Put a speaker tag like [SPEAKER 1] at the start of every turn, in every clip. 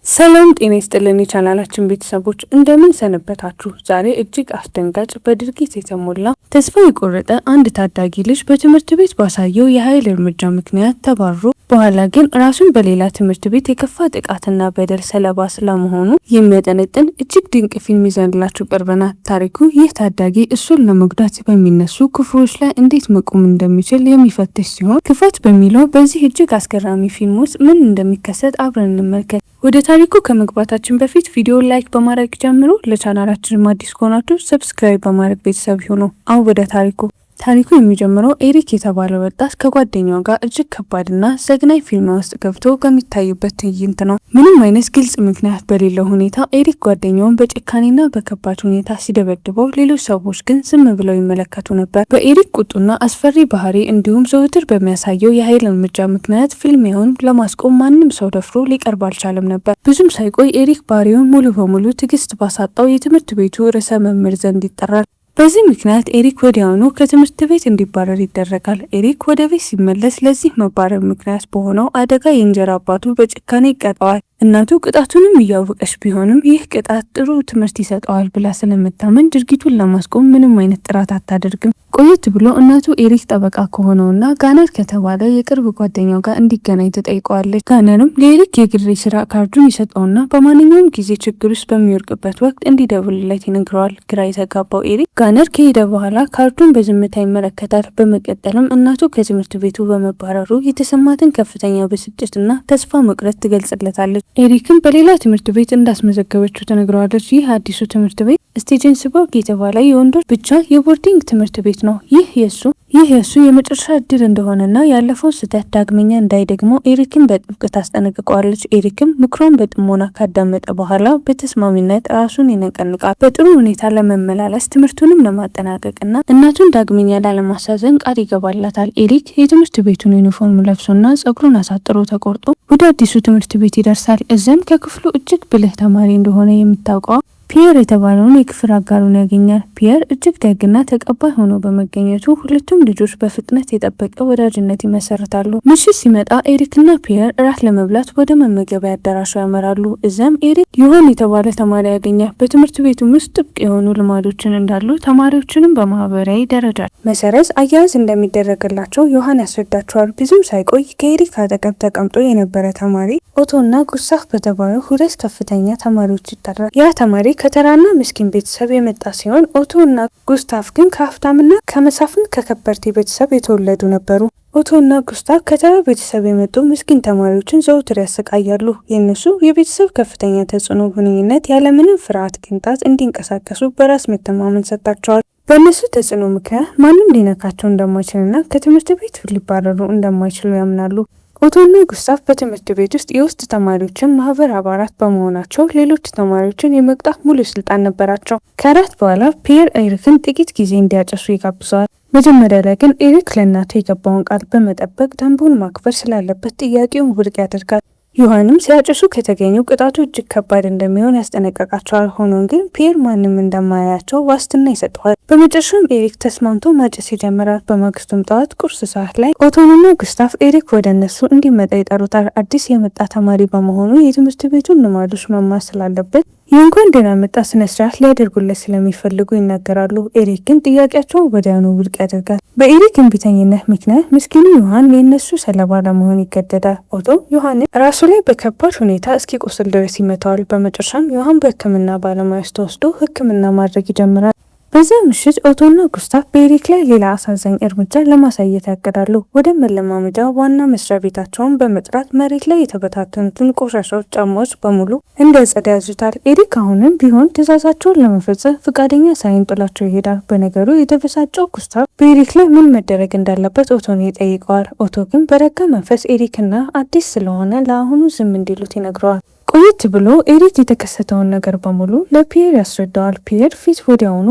[SPEAKER 1] ሰላም ጤና ይስጥልን የቻናላችን ቤተሰቦች እንደምን ሰነበታችሁ። ዛሬ እጅግ አስደንጋጭ በድርጊት የተሞላ ተስፋ የቆረጠ አንድ ታዳጊ ልጅ በትምህርት ቤት ባሳየው የኃይል እርምጃ ምክንያት ተባሮ በኋላ ግን ራሱን በሌላ ትምህርት ቤት የከፋ ጥቃትና በደል ሰለባ ስለመሆኑ የሚያጠነጥን እጅግ ድንቅ ፊልም ይዘንላችሁ ቀርበናል። ታሪኩ ይህ ታዳጊ እሱን ለመጉዳት በሚነሱ ክፉዎች ላይ እንዴት መቆም እንደሚችል የሚፈትሽ ሲሆን ክፋት በሚለው በዚህ እጅግ አስገራሚ ፊልም ውስጥ ምን እንደሚከሰት አብረን እንመልከት። ወደ ታሪኩ ከመግባታችን በፊት ቪዲዮ ላይክ በማድረግ ጀምሮ ለቻናላችን አዲስ ከሆናችሁ ሰብስክራይብ በማድረግ ቤተሰብ ይሁኑ። አሁን ወደ ታሪኩ የሚጀምረው ኤሪክ የተባለ ወጣት ከጓደኛው ጋር እጅግ ከባድና ዘግናኝ ፊልም ውስጥ ገብቶ ከሚታዩበት ትዕይንት ነው። ምንም አይነት ግልጽ ምክንያት በሌለው ሁኔታ ኤሪክ ጓደኛውን በጭካኔና በከባድ ሁኔታ ሲደበድበው፣ ሌሎች ሰዎች ግን ዝም ብለው ይመለከቱ ነበር። በኤሪክ ቁጡና አስፈሪ ባህሪ እንዲሁም ዘውትር በሚያሳየው የኃይል እርምጃ ምክንያት ፊልሚያውን ለማስቆም ማንም ሰው ደፍሮ ሊቀርብ አልቻለም ነበር። ብዙም ሳይቆይ ኤሪክ ባህሪውን ሙሉ በሙሉ ትዕግስት ባሳጣው የትምህርት ቤቱ ርዕሰ መምህር ዘንድ ይጠራል። በዚህ ምክንያት ኤሪክ ወዲያውኑ ከትምህርት ቤት እንዲባረር ይደረጋል። ኤሪክ ወደ ቤት ሲመለስ ለዚህ መባረር ምክንያት በሆነው አደጋ የእንጀራ አባቱ በጭካኔ ይቀጣዋል። እናቱ ቅጣቱንም እያወቀች ቢሆንም ይህ ቅጣት ጥሩ ትምህርት ይሰጠዋል ብላ ስለምታመን ድርጊቱን ለማስቆም ምንም አይነት ጥረት አታደርግም። ቆየት ብሎ እናቱ ኤሪክ ጠበቃ ከሆነውና ጋነር ከተባለ የቅርብ ጓደኛው ጋር እንዲገናኝ ትጠይቀዋለች። ጋነርም ለኤሪክ የግል ስራ ካርዱን ይሰጠውና በማንኛውም ጊዜ ችግር ውስጥ በሚወርቅበት ወቅት እንዲደውልለት ይነግረዋል። ግራ የተጋባው ኤሪክ ጋነር ከሄደ በኋላ ካርዱን በዝምታ ይመለከታል። በመቀጠልም እናቱ ከትምህርት ቤቱ በመባረሩ የተሰማትን ከፍተኛ ብስጭትና ተስፋ መቁረጥ ትገልጽለታለች። ኤሪክን በሌላ ትምህርት ቤት እንዳስመዘገበችው ትነግረዋለች። ይህ አዲሱ ትምህርት ቤት ስቴጀንስበርግ የተባለ የወንዶች ብቻ የቦርዲንግ ትምህርት ቤት ነው። ይህ የእሱ የመጨረሻ እድል እንደሆነና ያለፈው ስህተት ዳግመኛ እንዳይደግመው ኤሪክን በጥብቅ ታስጠነቅቀዋለች። ኤሪክም ምክሯን በጥሞና ካዳመጠ በኋላ በተስማሚነት ራሱን ይነቀንቃል። በጥሩ ሁኔታ ለመመላለስ ትምህርቱንም ለማጠናቀቅና እናቱን ዳግመኛ ላለማሳዘን ቃል ይገባላታል። ኤሪክ የትምህርት ቤቱን ዩኒፎርም ለብሶና ጸጉሩን አሳጥሮ ተቆርጦ ወደ አዲሱ ትምህርት ቤት ይደርሳል። እዚያም ከክፍሉ እጅግ ብልህ ተማሪ እንደሆነ የምታውቀው ፒየር የተባለውን የክፍል አጋሩን ያገኛል። ፒየር እጅግ ደግና ተቀባይ ሆኖ በመገኘቱ ሁለቱም ልጆች በፍጥነት የጠበቀ ወዳጅነት ይመሰርታሉ። ምሽት ሲመጣ ኤሪክና ፒየር እራት ለመብላት ወደ መመገቢያ አዳራሹ ያመራሉ። እዚያም ኤሪክ ዮሐን የተባለ ተማሪ ያገኛል። በትምህርት ቤቱም ውስጥ ጥብቅ የሆኑ ልማዶችን እንዳሉ ተማሪዎችንም በማህበራዊ ደረጃ መሰረት አያያዝ እንደሚደረግላቸው ዮሐን ያስረዳቸዋል። ብዙም ሳይቆይ ከኤሪክ አጠገብ ተቀምጦ የነበረ ተማሪ ኦቶና ጉስታፍ በተባሉ ሁለት ከፍተኛ ተማሪዎች ይጠራል። ያ ተማሪ ከተራና ምስኪን ቤተሰብ የመጣ ሲሆን ኦቶ እና ጉስታፍ ግን ከሀብታምና ከመሳፍንት ከከበርቴ ቤተሰብ የተወለዱ ነበሩ። ኦቶ እና ጉስታፍ ከተራ ቤተሰብ የመጡ ምስኪን ተማሪዎችን ዘውትር ያሰቃያሉ። የእነሱ የቤተሰብ ከፍተኛ ተጽዕኖ ግንኙነት ያለምንም ፍርሃት ቅንጣት እንዲንቀሳቀሱ በራስ መተማመን ሰጣቸዋል። በእነሱ ተጽዕኖ ምክንያት ማንም ሊነካቸው እንደማይችልና ከትምህርት ቤት ሊባረሩ እንደማይችሉ ያምናሉ። ኦቶና ጉስታፍ በትምህርት ቤት ውስጥ የውስጥ ተማሪዎችን ማህበር አባላት በመሆናቸው ሌሎች ተማሪዎችን የመቅጣት ሙሉ ስልጣን ነበራቸው። ከእራት በኋላ ፒየር ኤሪክን ጥቂት ጊዜ እንዲያጨሱ ይጋብዘዋል። መጀመሪያ ላይ ግን ኤሪክ ለእናቱ የገባውን ቃል በመጠበቅ ደንቡን ማክበር ስላለበት ጥያቄውን ውድቅ ያደርጋል። ዮሐንም ሲያጨሱ ከተገኙ ቅጣቱ እጅግ ከባድ እንደሚሆን ያስጠነቀቃቸዋል። ሆኖም ግን ፒየር ማንም እንደማያያቸው ዋስትና ይሰጠዋል። በመጨረሻም ኤሪክ ተስማምቶ ማጨስ ይጀምራል። በማግስቱም ጠዋት ቁርስ ሰዓት ላይ ኦቶንና ጉስታፍ ኤሪክ ወደ እነሱ እንዲመጣ ይጠሩታል። አዲስ የመጣ ተማሪ በመሆኑ የትምህርት ቤቱን ልማዶች መማር ስላለበት የእንኳን ደህና መጣ ስነስርዓት ሊያደርጉለት ስለሚፈልጉ ይናገራሉ። ኤሪክ ግን ጥያቄያቸውን ወዲያውኑ ውድቅ ያደርጋል። በኤሪክ እምቢተኝነት ምክንያት ምስኪኑ ዮሐን የእነሱ ሰለባ ለመሆን ይገደዳል። ኦቶ ዮሐንን ራሱ ላይ በከባድ ሁኔታ እስኪቆስል ድረስ ይመታዋል። በመጨረሻም ዮሐን በሕክምና ባለሙያዎች ተወስዶ ሕክምና ማድረግ ይጀምራል። በዚያ ምሽት ኦቶና ጉስታፍ በኤሪክ ላይ ሌላ አሳዛኝ እርምጃ ለማሳየት ያቅዳሉ። ወደ መለማመጃ ዋና መስሪያ ቤታቸውን በመጥራት መሬት ላይ የተበታተኑትን ቆሻሻዎች ጫማዎች በሙሉ እንዲያጸዳ ያዙታል። ኤሪክ አሁንም ቢሆን ትዕዛዛቸውን ለመፈጸም ፈቃደኛ ሳይሆን ጥሏቸው ይሄዳል። በነገሩ የተበሳጨው ጉስታፍ በኤሪክ ላይ ምን መደረግ እንዳለበት ኦቶን ይጠይቀዋል። ኦቶ ግን በረጋ መንፈስ ኤሪክና አዲስ ስለሆነ ለአሁኑ ዝም እንዲሉት ይነግረዋል። ቆየት ብሎ ኤሪክ የተከሰተውን ነገር በሙሉ ለፒየር ያስረዳዋል። ፒየር ፊት ወዲያውኑ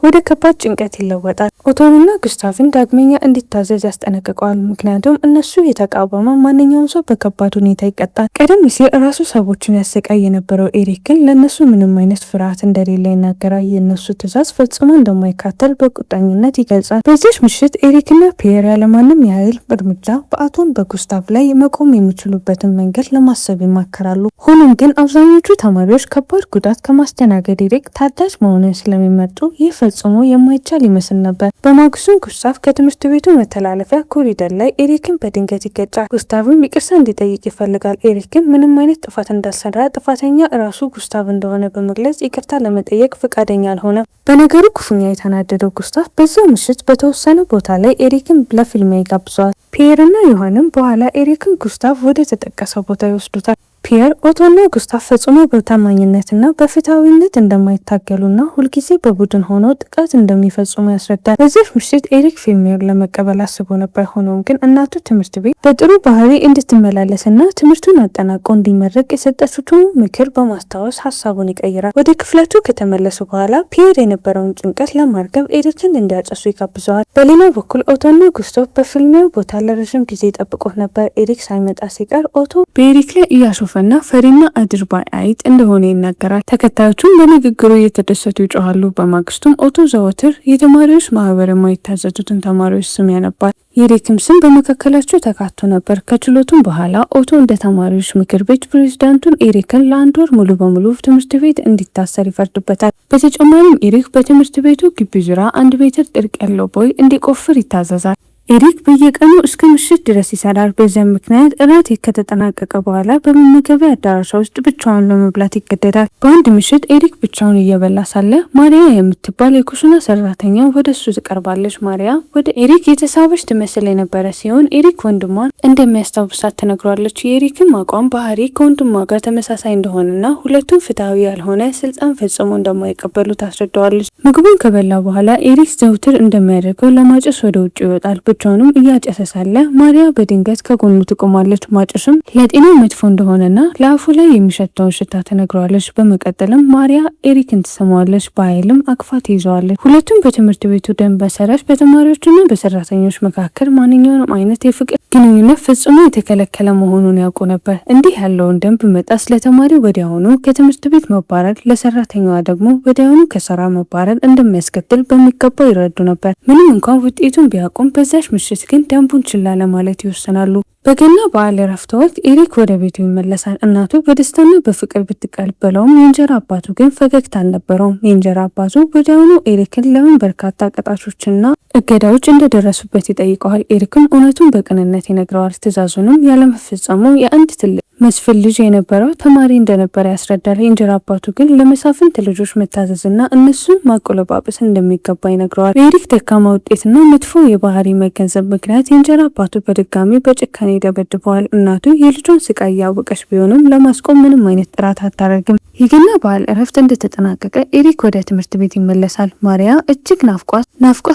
[SPEAKER 1] ወደ ከባድ ጭንቀት ይለወጣል። ኦቶንና ጉስታቭን ዳግመኛ እንዲታዘዝ ያስጠነቅቀዋል። ምክንያቱም እነሱ የተቃወመ ማንኛውም ሰው በከባድ ሁኔታ ይቀጣል። ቀደም ሲል ራሱ ሰዎችን ያሰቃይ የነበረው ኤሪክ ግን ለእነሱ ምንም አይነት ፍርሃት እንደሌለ ይናገራል። የእነሱ ትዕዛዝ ፈጽሞ እንደማይካተል በቁጣኝነት ይገልጻል። በዚህ ምሽት ኤሪክና ፒየር ያለማንም ያህል እርምጃ በኦቶን በጉስታቭ ላይ መቆም የሚችሉበትን መንገድ ለማሰብ ይማከራሉ። ሆኖም ግን አብዛኞቹ ተማሪዎች ከባድ ጉዳት ከማስተናገድ ይልቅ ታዳጅ መሆንን ስለሚመርጡ ይህ ፈጽሞ የማይቻል ይመስል ነበር። በማግስቱ ጉስታቭ ከትምህርት ቤቱ መተላለፊያ ኮሪደር ላይ ኤሪክን በድንገት ይገጫል። ጉስታቭም ይቅርታ እንዲጠይቅ ይፈልጋል። ኤሪክን ምንም አይነት ጥፋት እንዳልሰራ ጥፋተኛ ራሱ ጉስታቭ እንደሆነ በመግለጽ ይቅርታ ለመጠየቅ ፈቃደኛ አልሆነም። በነገሩ ክፉኛ የተናደደው ጉስታቭ በዛው ምሽት በተወሰነ ቦታ ላይ ኤሪክን ለፊልሚያ ይጋብዘዋል። ፒየርና ዮሐንም በኋላ ኤሪክን ጉስታቭ ወደ ተጠቀሰው ቦታ ይወስዱታል። ፒየር ኦቶና ጉስታቭ ፈጽሞ በታማኝነትና በፍትሃዊነት እንደማይታገሉና ሁልጊዜ በቡድን ሆነው ጥቃት እንደሚፈጽሙ ያስረዳል። በዚህ ምሽት ኤሪክ ፊልሚያውን ለመቀበል አስቦ ነበር። ሆኖም ግን እናቱ ትምህርት ቤት በጥሩ ባህሪ እንድትመላለስና ትምህርቱን አጠናቆ እንዲመረቅ የሰጠችውን ምክር በማስታወስ ሀሳቡን ይቀይራል። ወደ ክፍላቸው ከተመለሱ በኋላ ፒየር የነበረውን ጭንቀት ለማርገብ ኤሪክን እንዲያጨሱ ይጋብዘዋል። በሌላ በኩል ኦቶና ጉስታቭ በፊልሚያው ቦታ ለረዥም ጊዜ ጠብቆት ነበር። ኤሪክ ሳይመጣ ሲቀር ኦቶ በኤሪክ ላይ እያሾፈና ፈሪና አድርባይ አይጥ እንደሆነ ይናገራል። ተከታዮቹም በንግግሩ እየተደሰቱ ይጮሃሉ። በማግስቱም ኦቶ ዘወትር የተማሪዎች ማህበር የማይታዘዙትን ተማሪዎች ስም ያነባል። የኤሪክም ስም በመካከላቸው ተካቶ ነበር። ከችሎቱም በኋላ ኦቶ እንደ ተማሪዎች ምክር ቤት ፕሬዝዳንቱን ኤሪክን ለአንድ ወር ሙሉ በሙሉ ትምህርት ቤት እንዲታሰር ይፈርዱበታል። በተጨማሪም ኤሪክ በትምህርት ቤቱ ግቢ ዙሪያ 1 ሜትር ጥልቅ ያለው ቦይ እንዲቆፍር ይታዘዛል። ኤሪክ በየቀኑ እስከ ምሽት ድረስ ይሰራል። በዚያም ምክንያት እራት ከተጠናቀቀ በኋላ በመመገቢያ አዳራሽ ውስጥ ብቻውን ለመብላት ይገደዳል። በአንድ ምሽት ኤሪክ ብቻውን እየበላ ሳለ ማሪያ የምትባል የኩሽና ሰራተኛ ወደ እሱ ትቀርባለች። ማሪያ ወደ ኤሪክ የተሳበች ትመስል የነበረ ሲሆን ኤሪክ ወንድሟን እንደሚያስታውሳት ትነግሯለች። የኤሪክም አቋም ባህሪ ከወንድሟ ጋር ተመሳሳይ እንደሆነና ሁለቱም ፍትሃዊ ያልሆነ ስልጣን ፈጽሞ እንደማይቀበሉ ታስረዳዋለች። ምግቡን ከበላ በኋላ ኤሪክ ዘውትር እንደሚያደርገው ለማጨስ ወደ ውጭ ይወጣል። ብቻውንም እያጨሰ ሳለ ማሪያ በድንገት ከጎኑ ትቆማለች። ማጨስም ለጤናው መጥፎ እንደሆነና ለአፉ ላይ የሚሸተውን ሽታ ትነግረዋለች። በመቀጠልም ማሪያ ኤሪክን ትሰማዋለች። በኃይልም አቅፋ ትይዘዋለች። ሁለቱም በትምህርት ቤቱ ደንብ መሰረት በተማሪዎችና በሰራተኞች መካከል ማንኛውንም አይነት የፍቅር ግንኙነት ፈጽሞ የተከለከለ መሆኑን ያውቁ ነበር። እንዲህ ያለውን ደንብ መጣስ ለተማሪ ወዲያውኑ ከትምህርት ቤት መባረር፣ ለሰራተኛዋ ደግሞ ወዲያውኑ ከስራ መባረር እንደሚያስከትል በሚገባ ይረዱ ነበር። ምንም እንኳን ውጤቱን ቢያውቁም በዛች ምሽት ግን ደንቡን ችላ ለማለት ይወሰናሉ። በገና በዓል እረፍት ወቅት ኤሪክ ወደ ቤቱ ይመለሳል። እናቱ በደስታና በፍቅር ብትቀበለውም የእንጀራ አባቱ ግን ፈገግታ አልነበረውም። የእንጀራ አባቱ ወዲያውኑ ኤሪክን ለምን በርካታ ቅጣቶችና እገዳዎች እንደደረሱበት ይጠይቀዋል። ኤሪክም እውነቱን በቅንነት ይነግረዋል። ትዕዛዙንም ያለመፈጸሙ የአንድ ትልቅ መስፍን ልጅ የነበረው ተማሪ እንደነበረ ያስረዳል። የእንጀራ አባቱ ግን ለመሳፍንት ልጆች መታዘዝና እነሱን ማቆለባበስ እንደሚገባ ይነግረዋል። በኤሪክ ደካማ ውጤትና መጥፎ የባህሪ መገንዘብ ምክንያት የእንጀራ አባቱ በድጋሚ በጭካኔ ይደበድበዋል። እናቱ የልጇን ስቃይ እያወቀች ቢሆንም ለማስቆም ምንም አይነት ጥረት አታደርግም። የገና በዓል እረፍት እንደተጠናቀቀ ኤሪክ ወደ ትምህርት ቤት ይመለሳል። ማሪያ እጅግ ናፍቋት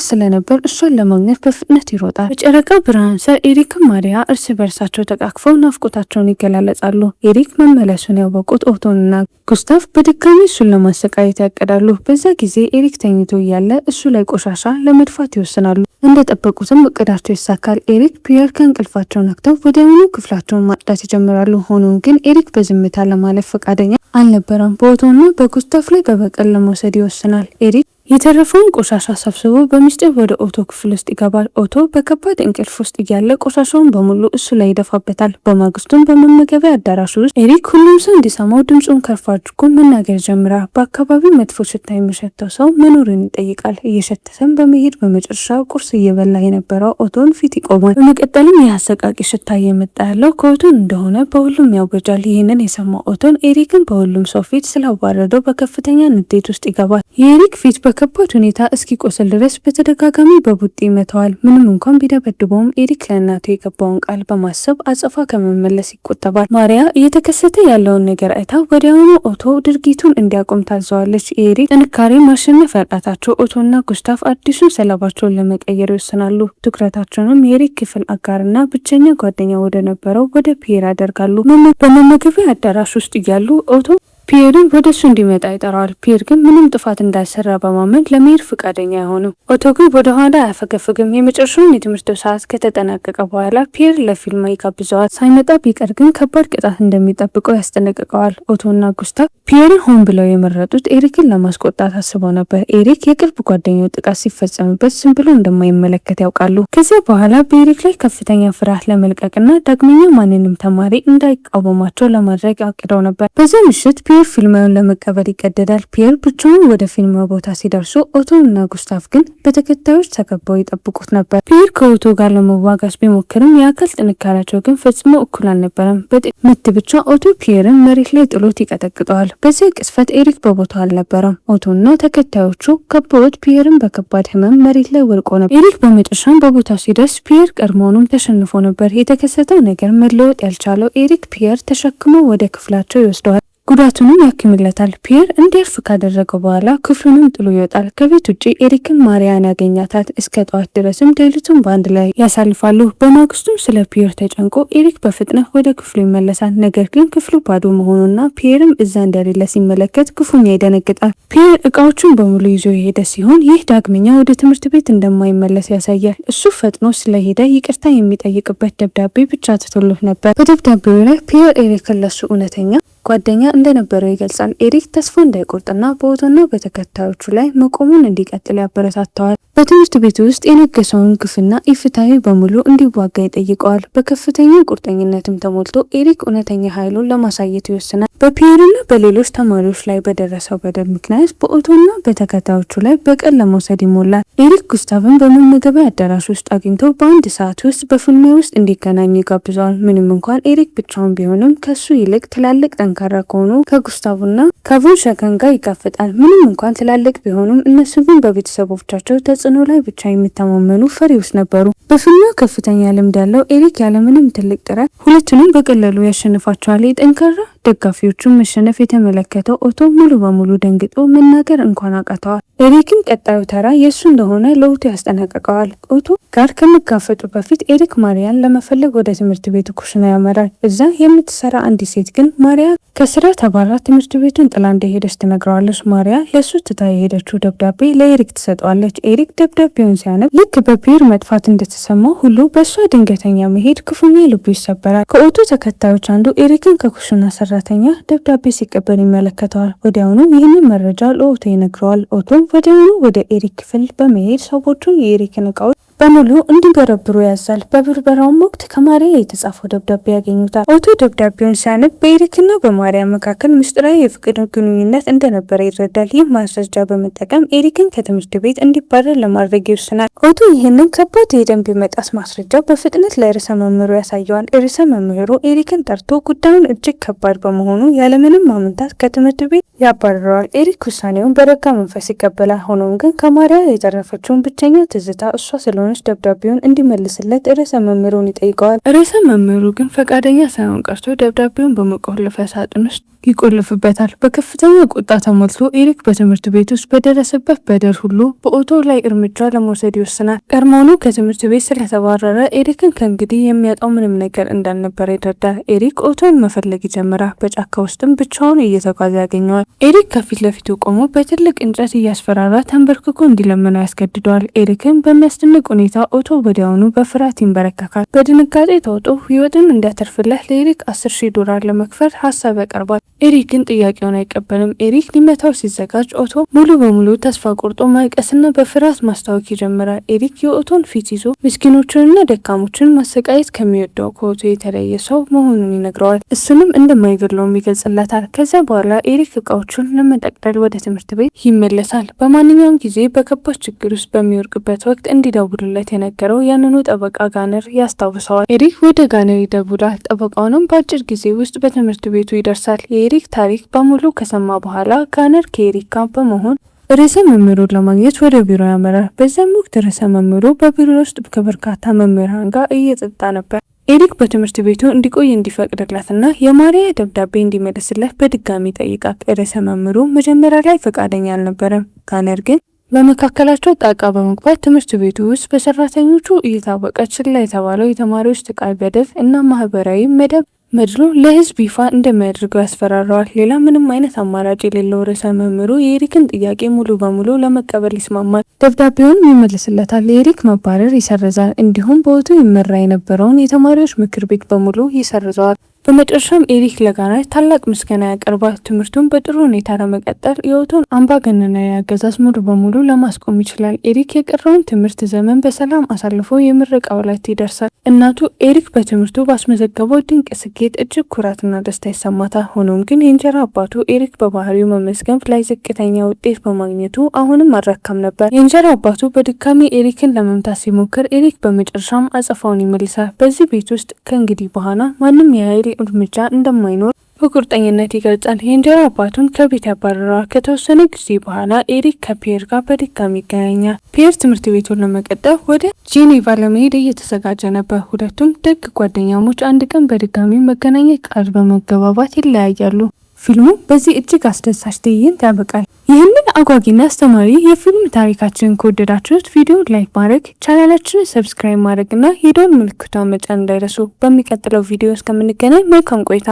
[SPEAKER 1] ስለነበር እሷን ለማግኘት በፍጥነት ይሮጣል። በጨረቃ ብርሃን ስር ኤሪክና ማሪያ እርስ በርሳቸው ተቃቅፈው ናፍቆታቸውን ይገላለጻሉ። ኤሪክ መመለሱን ያወቁት ኦቶንና ጉስታቭ በድጋሚ እሱን ለማሰቃየት ያቀዳሉ። በዛ ጊዜ ኤሪክ ተኝቶ እያለ እሱ ላይ ቆሻሻ ለመድፋት ይወስናሉ። እንደጠበቁትም እቅዳቸው ይሳካል። ኤሪክ ፒየር ከእንቅልፋቸው ነክተው ወዲያውኑ ክፍላቸውን ማጽዳት ይጀምራሉ። ሆኖም ግን ኤሪክ በዝምታ ለማለፍ ፈቃደኛ አልነበረም። በኦቶና በጉስታቭ ላይ በበቀል ለመውሰድ ይወስናል። ኤሪክ የተረፈውን ቆሻሻ ሰብስቦ በሚስጥር ወደ ኦቶ ክፍል ውስጥ ይገባል። ኦቶ በከባድ እንቅልፍ ውስጥ እያለ ቆሻሻውን በሙሉ እሱ ላይ ይደፋበታል። በማግስቱም በመመገቢያ አዳራሽ ውስጥ ኤሪክ ሁሉም ሰው እንዲሰማው ድምፁን ከፍ አድርጎ መናገር ጀምራል። በአካባቢው መጥፎ ሽታ የሚሸተው ሰው መኖርን ይጠይቃል። እየሸተተም በመሄድ በመጨረሻ ቁርስ እየበላ የነበረው ኦቶን ፊት ይቆማል። በመቀጠልም የአሰቃቂ ሽታ እየመጣ ያለው ከኦቶን እንደሆነ በሁሉም ያወጃል። ይህንን የሰማው ኦቶን ኤሪክን በሁሉም ሰው ፊት ስላዋረደው በከፍተኛ ንዴት ውስጥ ይገባል። የኤሪክ ፊት በከባድ ሁኔታ እስኪቆስል ድረስ በተደጋጋሚ በቡጢ ይመታዋል። ምንም እንኳን ቢደበድበውም ኤሪክ ለእናቱ የገባውን ቃል በማሰብ አጸፋ ከመመለስ ይቆጠባል። ማሪያ እየተከሰተ ያለውን ነገር አይታ ወዲያውኑ ኦቶ ድርጊቱን እንዲያቆም ታዘዋለች። የኤሪክ ጥንካሬ ማሸነፍ ያቃታቸው ኦቶና ጉስታቭ አዲሱን ሰለባቸውን ለመቀየር ይወስናሉ። ትኩረታቸውንም የኤሪክ ክፍል አጋርና ብቸኛ ጓደኛ ወደ ነበረው ወደ ፒየር ያደርጋሉ። በመመገቢያ አዳራሽ ውስጥ እያሉ ኦቶ ፒየርን ወደሱ እንዲመጣ ይጠራዋል። ፒየር ግን ምንም ጥፋት እንዳልሰራ በማመን ለመሄድ ፈቃደኛ አይሆንም። ኦቶ ግን ወደ ኋላ አያፈገፍግም። የመጨረሻውን የትምህርት ሰዓት ከተጠናቀቀ በኋላ ፒየር ለፊልም ይጋብዘዋል። ሳይመጣ ቢቀር ግን ከባድ ቅጣት እንደሚጠብቀው ያስጠነቅቀዋል። ኦቶና ጉስታቭ ፒየርን ሆን ብለው የመረጡት ኤሪክን ለማስቆጣት አስበው ነበር። ኤሪክ የቅርብ ጓደኛው ጥቃት ሲፈጸምበት ዝም ብሎ እንደማይመለከት ያውቃሉ። ከዚያ በኋላ በኤሪክ ላይ ከፍተኛ ፍርሃት ለመልቀቅና ዳግመኛ ማንንም ተማሪ እንዳይቃወማቸው ለማድረግ አቅደው ነበር። በዚያ ምሽት ፒየር ፊልማውን ለመቀበል ይገደዳል። ፒየር ብቻውን ወደ ፊልማ ቦታ ሲደርሱ ኦቶ እና ጉስታቭ ግን በተከታዮች ተከበው ይጠብቁት ነበር። ፒየር ከኦቶ ጋር ለመዋጋት ቢሞክርም የአካል ጥንካሬያቸው ግን ፈጽሞ እኩል አልነበረም። ምት ብቻ ኦቶ ፒየርን መሬት ላይ ጥሎት ይቀጠቅጠዋል። በዚያ ቅስፈት ኤሪክ በቦታው አልነበረም። ኦቶና ተከታዮቹ ከበውት ፒየርን በከባድ ህመም መሬት ላይ ወድቆ ነበር። ኤሪክ በመጨረሻም በቦታው ሲደርስ ፒየር ቀድሞውንም ተሸንፎ ነበር። የተከሰተው ነገር መለወጥ ያልቻለው ኤሪክ ፒየር ተሸክሞ ወደ ክፍላቸው ይወስደዋል። ጉዳቱንም ያክምለታል። ፒየር እንዲያርፍ ካደረገው በኋላ ክፍሉንም ጥሎ ይወጣል። ከቤት ውጭ ኤሪክን ማሪያን ያገኛታል። እስከ ጠዋት ድረስም ሌሊቱን በአንድ ላይ ያሳልፋሉ። በማግስቱም ስለ ፒየር ተጨንቆ ኤሪክ በፍጥነት ወደ ክፍሉ ይመለሳል። ነገር ግን ክፍሉ ባዶ መሆኑና ፒየርም እዛ እንደሌለ ሲመለከት ክፉኛ ይደነግጣል። ፒየር እቃዎቹን በሙሉ ይዞ የሄደ ሲሆን ይህ ዳግመኛ ወደ ትምህርት ቤት እንደማይመለስ ያሳያል። እሱ ፈጥኖ ስለሄደ ይቅርታ የሚጠይቅበት ደብዳቤ ብቻ ትቶለት ነበር። በደብዳቤው ላይ ፒየር ኤሪክን ለሱ እውነተኛ ጓደኛ እንደነበረው ይገልጻል። ኤሪክ ተስፋ እንዳይቆርጥና በኦቶና በተከታዮቹ ላይ መቆሙን እንዲቀጥል ያበረታተዋል። በትምህርት ቤት ውስጥ የነገሰውን ግፍና ኢፍትሐዊ በሙሉ እንዲዋጋ ይጠይቀዋል። በከፍተኛ ቁርጠኝነትም ተሞልቶ ኤሪክ እውነተኛ ኃይሉን ለማሳየት ይወስናል። በፒየርና በሌሎች ተማሪዎች ላይ በደረሰው በደል ምክንያት በኦቶና በተከታዮቹ ላይ በቀል ለመውሰድ ይሞላል። ኤሪክ ጉስታቭን በመመገቢያ አዳራሽ ውስጥ አግኝቶ በአንድ ሰዓት ውስጥ በፍልሚያ ውስጥ እንዲገናኙ ይጋብዘዋል። ምንም እንኳን ኤሪክ ብቻውን ቢሆንም ከሱ ይልቅ ትላልቅ ጠንካራ ከሆኑ ከጉስታቭና ከቮን ሸከን ጋር ይጋፈጣል። ምንም እንኳን ትላልቅ ቢሆኑም እነሱ ግን በቤተሰቦቻቸው ተጽዕኖ ላይ ብቻ የሚተማመኑ ፈሪዎች ነበሩ። በፊልሙ ከፍተኛ ልምድ ያለው ኤሪክ ያለምንም ትልቅ ጥረት ሁለቱንም በቀላሉ ያሸንፋቸዋል። የጠንካራ ደጋፊዎቹን መሸነፍ የተመለከተው ኦቶ ሙሉ በሙሉ ደንግጦ መናገር እንኳን አቃተዋል። ኤሪክም ቀጣዩ ተራ የእሱ እንደሆነ ለኦቶ ያስጠነቅቀዋል። ኦቶ ጋር ከመጋፈጡ በፊት ኤሪክ ማሪያን ለመፈለግ ወደ ትምህርት ቤቱ ኩሽና ያመራል። እዛ የምትሰራ አንዲት ሴት ግን ማሪያ ከስራ ተባራ ትምህርት ቤቱን ጥላ እንደሄደች ትነግረዋለች። ማሪያ ለሱ ትታ የሄደችው ደብዳቤ ለኤሪክ ትሰጠዋለች። ኤሪክ ደብዳቤውን ሲያነብ ልክ በፒየር መጥፋት እንደተሰማው ሁሉ በእሷ ድንገተኛ መሄድ ክፉኛ ልቡ ይሰበራል። ከኦቶ ተከታዮች አንዱ ኤሪክን ከኩሽና ሰራተኛ ደብዳቤ ሲቀበል ይመለከተዋል። ወዲያውኑ ይህንን መረጃ ለኦቶ ይነግረዋል። ኦቶም ወዲያውኑ ወደ ኤሪክ ክፍል በመሄድ ሰዎቹን የኤሪክን እቃዎች በሙሉ እንዲበረብሩ ያዛል። በብርበራውም ወቅት ከማሪያ የተጻፈው ደብዳቤ ያገኙታል። ኦቶ ደብዳቤውን ሲያነብ በኤሪክና በማሪያ መካከል ምስጢራዊ የፍቅር ግንኙነት እንደነበረ ይረዳል። ይህ ማስረጃ በመጠቀም ኤሪክን ከትምህርት ቤት እንዲባረር ለማድረግ ይወስናል። ኦቶ ይህንን ከባድ የደንብ መጣስ ማስረጃ በፍጥነት ለርዕሰ መምህሩ ያሳየዋል። ርዕሰ መምህሩ ኤሪክን ጠርቶ ጉዳዩን እጅግ ከባድ በመሆኑ ያለምንም ማመንታት ከትምህርት ቤት ያባረረዋል። ኤሪክ ውሳኔውን በረጋ መንፈስ ይቀበላል። ሆኖም ግን ከማሪያ የተረፈችውን ብቸኛ ትዝታ እሷ ስለሆነች ደብዳቤውን እንዲመልስለት ርዕሰ መምህሩን ይጠይቀዋል። ርዕሰ መምህሩ ግን ፈቃደኛ ሳይሆን ቀርቶ ደብዳቤውን በመቆለፊያ ሳጥን ውስጥ ይቆልፍበታል። በከፍተኛ ቁጣ ተሞልቶ ኤሪክ በትምህርት ቤት ውስጥ በደረሰበት በደል ሁሉ በኦቶ ላይ እርምጃ ለመውሰድ ይወስናል። ቀድሞውኑ ከትምህርት ቤት ስለተባረረ ኤሪክን ከእንግዲህ የሚያጣው ምንም ነገር እንዳልነበረ ይረዳል። ኤሪክ ኦቶን መፈለግ ይጀምራል። በጫካ ውስጥም ብቻውን እየተጓዘ ያገኘዋል። ኤሪክ ከፊት ለፊቱ ቆሞ በትልቅ እንጨት እያስፈራራ ተንበርክኮ እንዲለምነው ያስገድደዋል። ኤሪክን በሚያስደንቅ ሁኔታ ኦቶ ወዲያውኑ በፍርሃት ይንበረከካል። በድንጋጤ ተውጦ ህይወትን እንዲያተርፍለት ለኤሪክ $10,000 ለመክፈል ሀሳብ ያቀርባል። ኤሪክ ግን ጥያቄውን አይቀበልም። ኤሪክ ሊመታው ሲዘጋጅ ኦቶ ሙሉ በሙሉ ተስፋ ቆርጦ ማልቀስና በፍርሃት ማስታወክ ይጀምራል። ኤሪክ የኦቶን ፊት ይዞ ምስኪኖችንና ደካሞችን ማሰቃየት ከሚወደው ከኦቶ የተለየ ሰው መሆኑን ይነግረዋል። እሱንም እንደማይገድለውም ይገልጽለታል። ከዚያ በኋላ ኤሪክ እቃዎቹን ለመጠቅለል ወደ ትምህርት ቤት ይመለሳል። በማንኛውም ጊዜ በከባድ ችግር ውስጥ በሚወርቅበት ወቅት እንዲደውሉለት የነገረው ያንኑ ጠበቃ ጋነር ያስታውሰዋል። ኤሪክ ወደ ጋነር ይደውላል። ጠበቃውንም በአጭር ጊዜ ውስጥ በትምህርት ቤቱ ይደርሳል። የኤሪክ ታሪክ በሙሉ ከሰማ በኋላ ጋነር ከኤሪክ ጋር በመሆን ርዕሰ መምህሩን ለማግኘት ወደ ቢሮ ያመራል። በዚያም ወቅት ርዕሰ መምህሩ በቢሮ ውስጥ ከበርካታ መምህራን ጋር እየጠጣ ነበር። ኤሪክ በትምህርት ቤቱ እንዲቆይ እንዲፈቅድላትና የማሪያ ደብዳቤ እንዲመልስለት በድጋሚ ጠይቃል። ርዕሰ መምህሩ መጀመሪያ ላይ ፈቃደኛ አልነበረም። ጋነር ግን በመካከላቸው ጣልቃ በመግባት ትምህርት ቤቱ ውስጥ በሰራተኞቹ እየታወቀ ችላ የተባለው የተማሪዎች ጥቃት በደል እና ማህበራዊ መደብ መድሎ ለህዝብ ይፋ እንደሚያደርገው ያስፈራረዋል። ሌላ ምንም አይነት አማራጭ የሌለው ርዕሰ መምህሩ የኤሪክን ጥያቄ ሙሉ በሙሉ ለመቀበል ይስማማል። ደብዳቤውን ይመልስለታል። የኤሪክ መባረር ይሰርዛል። እንዲሁም በወቅቱ ይመራ የነበረውን የተማሪዎች ምክር ቤት በሙሉ ይሰርዘዋል። በመጨረሻም ኤሪክ ለጋናች ታላቅ ምስጋና ያቀርባል። ትምህርቱን በጥሩ ሁኔታ ለመቀጠል የወቅቱን አምባገነናዊ አገዛዝ ሙሉ በሙሉ ለማስቆም ይችላል። ኤሪክ የቀረውን ትምህርት ዘመን በሰላም አሳልፎ የምረቃ ዕለት ይደርሳል። እናቱ ኤሪክ በትምህርቱ ባስመዘገበው ድንቅ ስኬት እጅግ ኩራትና ደስታ ይሰማታል። ሆኖም ግን የእንጀራ አባቱ ኤሪክ በባህሪው መመስገን ላይ ዝቅተኛ ውጤት በማግኘቱ አሁንም አልረካም ነበር። የእንጀራ አባቱ በድጋሚ ኤሪክን ለመምታት ሲሞክር ኤሪክ በመጨረሻም አጸፋውን ይመልሳል። በዚህ ቤት ውስጥ ከእንግዲህ በኋላ ማንም የኃይል እርምጃ እንደማይኖር በቁርጠኝነት ይገልጻል። የእንጀራ አባቱን ከቤት ያባረረዋል። ከተወሰነ ጊዜ በኋላ ኤሪክ ከፒየር ጋር በድጋሚ ይገናኛል። ፒየር ትምህርት ቤቱን ለመቀጠል ወደ ጄኔቫ ለመሄድ እየተዘጋጀ ነበር። ሁለቱም ደግ ጓደኛሞች አንድ ቀን በድጋሚ መገናኘት ቃል በመገባባት ይለያያሉ። ፊልሙ በዚህ እጅግ አስደሳች ትዕይንት ያበቃል። ይህንን አጓጊና አስተማሪ የፊልም ታሪካችንን ከወደዳችሁት ቪዲዮ ላይክ ማድረግ፣ ቻናላችንን ሰብስክራይብ ማድረግና የደወል ምልክቷን መጫን እንዳይረሱ። በሚቀጥለው ቪዲዮ እስከምንገናኝ መልካም ቆይታ።